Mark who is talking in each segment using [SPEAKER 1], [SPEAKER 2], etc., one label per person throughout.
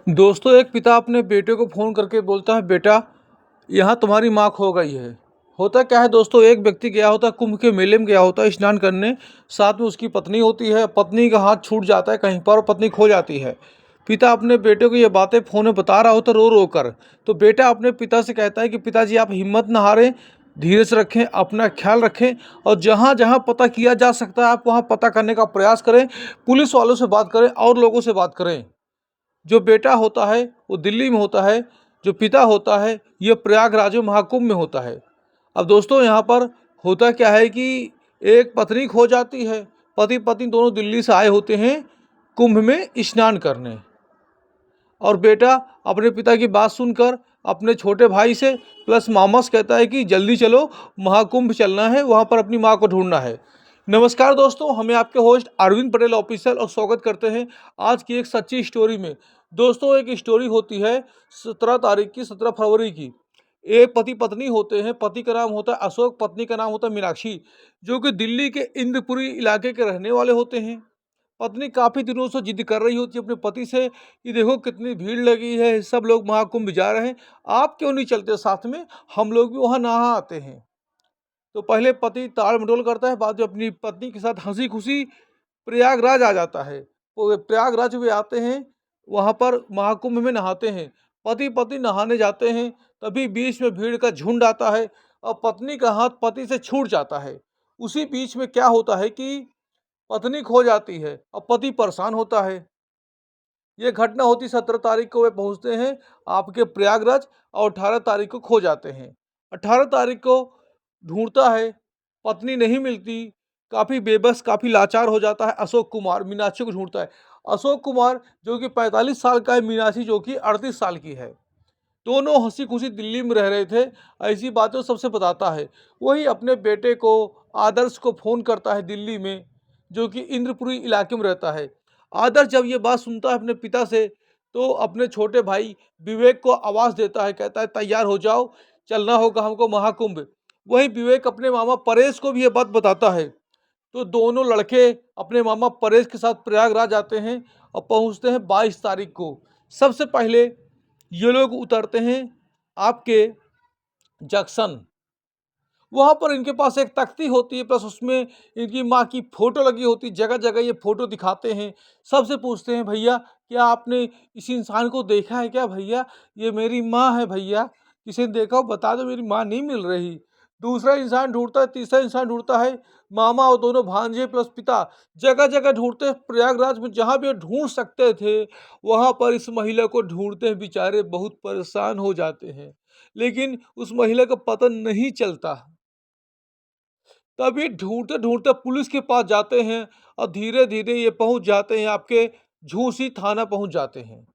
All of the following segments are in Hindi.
[SPEAKER 1] दोस्तों, एक पिता अपने बेटे को फ़ोन करके बोलता है, बेटा यहाँ तुम्हारी माँ खो गई है। होता क्या है दोस्तों, एक व्यक्ति गया होता है, कुंभ के मेले में गया होता है स्नान करने। साथ में उसकी पत्नी होती है। पत्नी का हाथ छूट जाता है कहीं पर और पत्नी खो जाती है। पिता अपने बेटे को ये बातें फ़ोन में बता रहा होता है रो रो कर। तो बेटा अपने पिता से कहता है कि पिताजी, आप हिम्मत न हारें, धीरज रखें, अपना ख्याल रखें और जहाँ जहाँ पता किया जा सकता है आप वहाँ पता करने का प्रयास करें। पुलिस वालों से बात करें और लोगों से बात करें। जो बेटा होता है वो दिल्ली में होता है, जो पिता होता है ये प्रयागराज में महाकुंभ में होता है। अब दोस्तों, यहाँ पर होता क्या है कि एक पत्नी खो जाती है। पति पत्नी दोनों दिल्ली से आए होते हैं कुंभ में स्नान करने, और बेटा अपने पिता की बात सुनकर अपने छोटे भाई से प्लस मामा से कहता है कि जल्दी चलो, महाकुंभ चलना है, वहाँ पर अपनी माँ को ढूंढना है। नमस्कार दोस्तों, हमें आपके होस्ट अरविंद पटेल ऑफिशियल और स्वागत करते हैं आज की एक सच्ची स्टोरी में। दोस्तों, एक स्टोरी होती है 17 फरवरी की। एक पति पत्नी होते हैं। पति का नाम होता है अशोक, पत्नी का नाम होता है मीनाक्षी, जो कि दिल्ली के इंद्रपुरी इलाके के रहने वाले होते हैं। पत्नी काफ़ी दिनों से जिद कर रही होती है अपने पति से कि देखो कितनी भीड़ लगी है, सब लोग महाकुंभ जा रहे हैं, आप क्यों नहीं चलते साथ में, हम लोग भी वहाँ नहा आते हैं। तो पहले पति टाल मटोल करता है, बाद में अपनी पत्नी के साथ हंसी खुशी प्रयागराज आ जाता है। वो प्रयागराज वे आते हैं, वहाँ पर महाकुंभ में नहाते हैं। पति पत्नी नहाने जाते हैं, तभी बीच में भीड़ का झुंड आता है और पत्नी का हाथ पति से छूट जाता है। उसी बीच में क्या होता है कि पत्नी खो जाती है और पति परेशान होता है। ये घटना होती 17 तारीख को वे पहुंचते हैं आपके प्रयागराज और 18 तारीख को खो जाते हैं। 18 तारीख को ढूंढता है, पत्नी नहीं मिलती, काफ़ी बेबस, काफ़ी लाचार हो जाता है। अशोक कुमार मीनाक्षी को ढूंढता है। अशोक कुमार जो कि 45 साल का है, मीनाक्षी जो कि 38 साल की है। दोनों हंसी खुशी दिल्ली में रह रहे थे, ऐसी बातें सबसे बताता है। वही अपने बेटे को, आदर्श को फ़ोन करता है दिल्ली में, जो कि इंद्रपुरी इलाके में रहता है। आदर्श जब ये बात सुनता है अपने पिता से, तो अपने छोटे भाई विवेक को आवाज़ देता है, कहता है तैयार हो जाओ, चलना होगा हमको महाकुंभ। वहीं विवेक अपने मामा परेश को भी ये बात बताता है। तो दोनों लड़के अपने मामा परेश के साथ प्रयागराज आते हैं और पहुंचते हैं 22 तारीख को। सबसे पहले ये लोग उतरते हैं आपके जंक्शन। वहाँ पर इनके पास एक तख्ती होती है, प्लस उसमें इनकी माँ की फ़ोटो लगी होती है। जगह जगह ये फ़ोटो दिखाते हैं। सबसे पूछते हैं, भैया क्या आपने इस इंसान को देखा है क्या भैया? ये मेरी माँ है भैया, किसी ने देखा हो बता दो, मेरी माँ नहीं मिल रही। दूसरा इंसान ढूंढता है, तीसरा इंसान ढूंढता है। मामा और दोनों भांजे प्लस पिता जगह जगह ढूंढते हैं प्रयागराज में, जहाँ भी वो ढूंढ सकते थे वहाँ पर इस महिला को ढूंढते हैं। बेचारे बहुत परेशान हो जाते हैं, लेकिन उस महिला का पता नहीं चलता। तभी ढूंढते ढूंढते पुलिस के पास जाते हैं और धीरे धीरे ये पहुंच जाते हैं आपके झूंसी थाना पहुंच जाते हैं।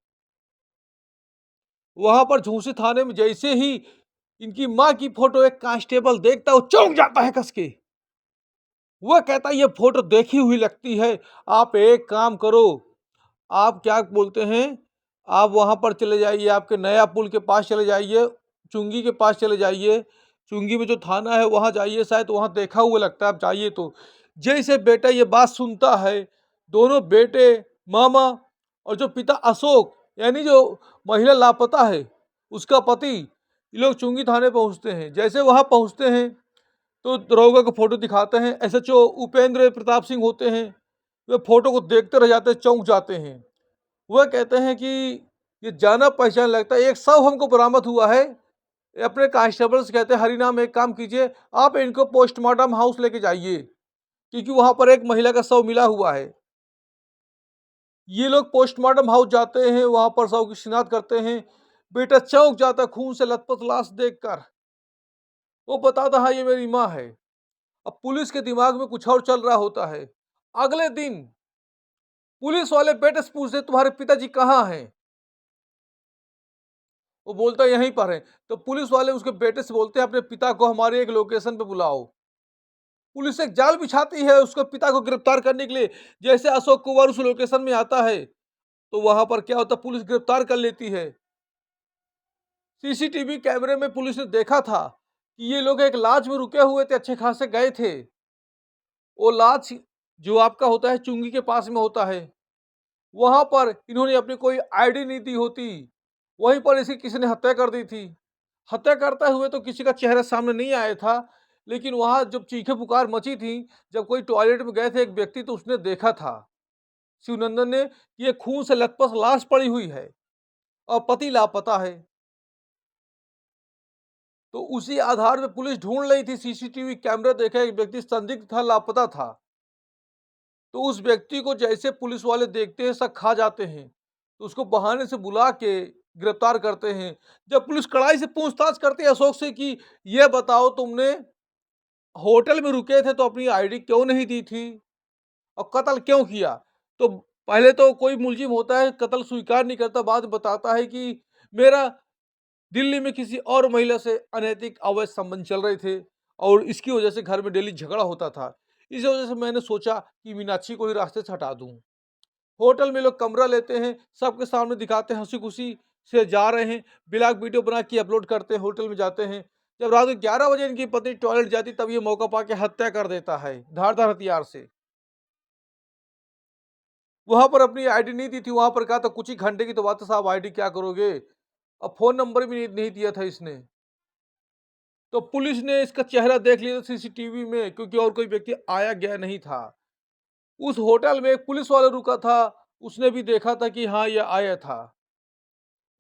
[SPEAKER 1] वहां पर झूंसी थाने में जैसे ही इनकी माँ की फोटो एक कांस्टेबल देखता है, वो चौंक जाता है कस के। वह कहता है ये फोटो देखी हुई लगती है, आप एक काम करो, आप क्या बोलते हैं, आप वहाँ पर चले जाइए, आपके नया पुल के पास चले जाइए, चुंगी के पास चले जाइए। चुंगी में जो थाना है वहाँ जाइए, शायद वहाँ देखा हुआ लगता है, आप जाइए। तो जैसे बेटा ये बात सुनता है, दोनों बेटे, मामा और जो पिता अशोक, यानी जो महिला लापता है उसका पति, ये लोग चुंगी थाने पहुँचते हैं। जैसे वहाँ पहुँचते हैं तो दरोगा को फोटो दिखाते हैं। एसएचओ उपेंद्र प्रताप सिंह होते हैं, वे फोटो को देखते रह जाते हैं, चौंक जाते हैं। वह कहते हैं कि ये जाना पहचान लगता है, एक शव हमको बरामद हुआ है। ये अपने कांस्टेबल से कहते हैं, हरिनाम एक काम कीजिए, आप इनको पोस्टमार्टम हाउस लेके जाइए, क्योंकि वहां पर एक महिला का शव मिला हुआ है। ये लोग पोस्टमार्टम हाउस जाते हैं, वहां पर शव की शिनाख्त करते हैं। बेटा चौंक जाता है खून से लथपथ लाश देखकर। वो बताता है ये मेरी माँ है। अब पुलिस के दिमाग में कुछ और चल रहा होता है। अगले दिन पुलिस वाले बेटे से पूछते तुम्हारे पिताजी कहाँ हैं? वो बोलता है यहीं पर है। तो पुलिस वाले उसके बेटे से बोलते हैं अपने पिता को हमारे एक लोकेशन पे बुलाओ। पुलिस एक जाल बिछाती है उसके पिता को गिरफ्तार करने के लिए। जैसे अशोक कुमार उस लोकेशन में आता है, तो वहां पर क्या होता है, पुलिस गिरफ्तार कर लेती है। सीसीटीवी कैमरे में पुलिस ने देखा था कि ये लोग एक लॉज में रुके हुए थे, अच्छे खासे गए थे। वो लॉज जो आपका होता है चुंगी के पास में होता है। वहां पर इन्होंने अपनी कोई आईडी नहीं दी होती, वहीं पर इसकी किसी ने हत्या कर दी थी। हत्या करते हुए तो किसी का चेहरा सामने नहीं आया था, लेकिन वहां जब चीखे पुकार मची थी, जब कोई टॉयलेट में गए थे एक व्यक्ति तो उसने देखा था शिवनंदन ने कि ये खून से लथपथ लाश पड़ी हुई है और पति लापता है। तो उसी आधार पे पुलिस ढूंढ रही थी, सीसीटीवी कैमरा देखा, एक व्यक्ति संदिग्ध था, लापता था। तो उस व्यक्ति को जैसे पुलिस वाले देखते हैं, शक खा जाते हैं, तो उसको बहाने से बुला के गिरफ्तार करते हैं। जब पुलिस कड़ाई से पूछताछ करती है अशोक से कि ये बताओ तुमने होटल में रुके थे तो अपनी आईडी क्यों नहीं दी थी और कत्ल क्यों किया? तो पहले तो कोई मुलजिम होता है, कत्ल स्वीकार नहीं करता, बाद में बताता है कि मेरा दिल्ली में किसी और महिला से अनैतिक अवैध संबंध चल रहे थे और इसकी वजह से घर में डेली झगड़ा होता था। इस वजह से मैंने सोचा कि मीनाक्षी को ही रास्ते से हटा दूं। होटल में लोग कमरा लेते हैं, सबके सामने दिखाते हैं, हंसी खुशी से जा रहे हैं, ब्लॉग वीडियो बना के अपलोड करते हैं, होटल में जाते हैं। जब रात को 11 बजे इनकी पत्नी टॉयलेट जाती तब ये मौका पाके हत्या कर देता है धारदार हथियार से। वहां पर अपनी आईडी नहीं दी थी, वहां पर कहा था कुछ ही घंटे की तो बात है साहब, आईडी क्या करोगे। अब फोन नंबर भी नहीं दिया था इसने। तो पुलिस ने इसका चेहरा देख लिया था सीसीटीवी में, क्योंकि और कोई व्यक्ति आया गया नहीं था। उस होटल में एक पुलिस वाला रुका था, उसने भी देखा था कि हाँ, ये आया था।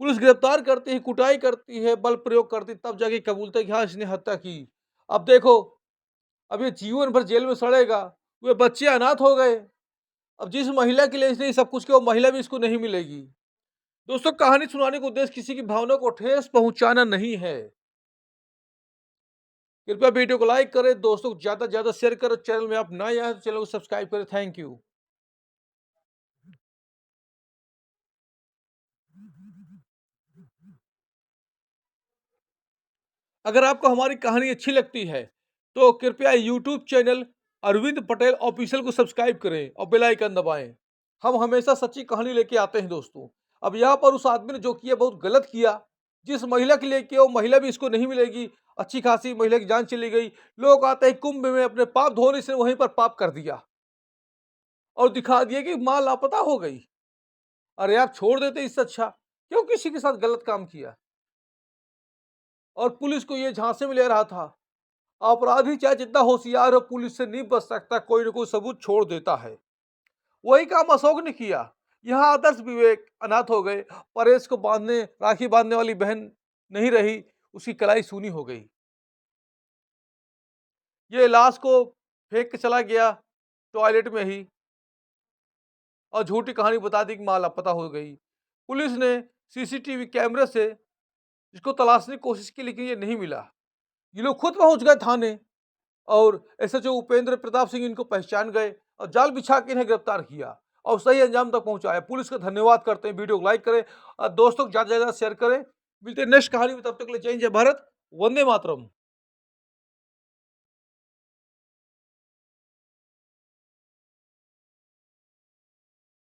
[SPEAKER 1] पुलिस गिरफ्तार करती है, कुटाई करती है, बल प्रयोग करती है, तब जाके कबूलता है कि हाँ, इसने हत्या की। अब देखो, अब ये जीवन भर जेल में सड़ेगा। वे बच्चे अनाथ हो गए। अब जिस महिला के लिए इसने सब कुछ किया, वो महिला भी इसको नहीं मिलेगी। दोस्तों, कहानी सुनाने का उद्देश्य किसी की भावना को ठेस पहुंचाना नहीं है। कृपया वीडियो को लाइक करें, दोस्तों को ज्यादा से ज्यादा शेयर करें। चैनल में आप नए आए तो चैनल को सब्सक्राइब करें। Thank you. अगर आपको हमारी कहानी अच्छी लगती है तो कृपया YouTube channel Arvind Patel official को सब्सक्राइब करें और बेल आइकन दबाएं। हम हमेशा सच्ची कहानी लेके आते हैं दोस्तों। अब यहाँ पर उस आदमी ने जो किया बहुत गलत किया। जिस महिला के लिए किया वो महिला भी इसको नहीं मिलेगी। अच्छी खासी महिला की जान चली गई। लोग आते हैं कुंभ में अपने पाप धोने से वहीं पर पाप कर दिया और दिखा दिया कि मां लापता हो गई। अरे आप छोड़ देते, इससे अच्छा क्यों किसी के साथ गलत काम किया। और पुलिस को ये झांसे में ले रहा था। अपराधी चाहे जितना होशियार हो, पुलिस से नहीं बच सकता, कोई ना कोई सबूत छोड़ देता है। वही काम अशोक ने किया। यहाँ आदर्श विवेक अनाथ हो गए। परेश को बांधने राखी बांधने वाली बहन नहीं रही, उसकी कलाई सूनी हो गई। ये लाश को फेंक के चला गया टॉयलेट में ही और झूठी कहानी बता दी कि मां लापता हो गई। पुलिस ने सीसीटीवी कैमरे से इसको तलाशने की कोशिश की, लेकिन ये नहीं मिला। ये लोग खुद पहुंच गए थाने और एसएचओ उपेंद्र प्रताप सिंह इनको पहचान गए और जाल बिछा के इन्हें गिरफ्तार किया और सही अंजाम तक पहुंचाया। पुलिस का धन्यवाद करते हैं। वीडियो को लाइक करें और दोस्तों को ज्यादा से ज्यादा शेयर करें। मिलते हैं नेक्स्ट कहानी में, तब तक के लिए जय हिंद, जय भारत, वंदे मातरम।